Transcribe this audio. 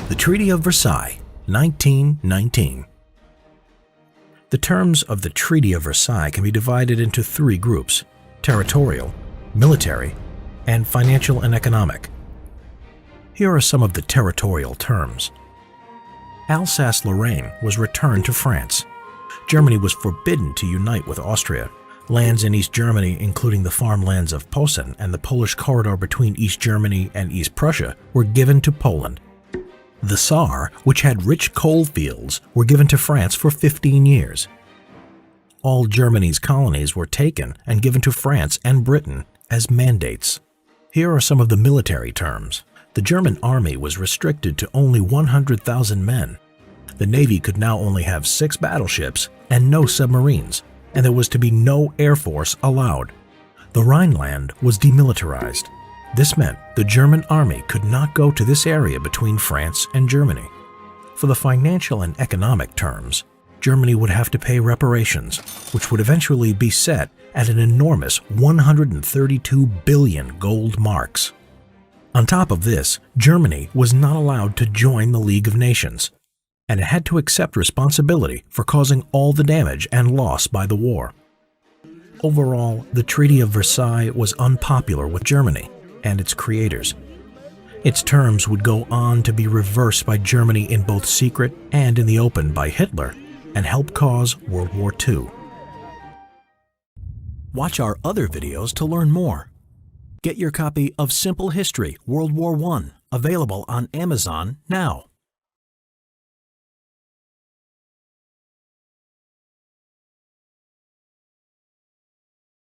The Treaty of Versailles, 1919. The terms of the Treaty of Versailles can be divided into three groups: territorial, military, and financial and economic. Here are some of the territorial terms. Alsace-Lorraine was returned to France. Germany was forbidden to unite with Austria. Lands in East Germany, including the farmlands of Posen and the Polish corridor between East Germany and East Prussia, were given to Poland. The Saar, which had rich coal fields, were given to France for 15 years. All Germany's colonies were taken and given to France and Britain as mandates. Here are some of the military terms. The German army was restricted to only 100,000 men. The Navy could now only have 6 battleships and no submarines, and there was to be no air force allowed. The Rhineland was demilitarized. This meant the German army could not go to this area between France and Germany. For the financial and economic terms, Germany would have to pay reparations, which would eventually be set at an enormous 132 billion gold marks. On top of this, Germany was not allowed to join the League of Nations, and it had to accept responsibility for causing all the damage and loss by the war. Overall, the Treaty of Versailles was unpopular with Germany and its creators. Its terms would go on to be reversed by Germany in both secret and in the open by Hitler, and help cause World War II. Watch our other videos to learn more. Get your copy of Simple History World War I, available on Amazon now.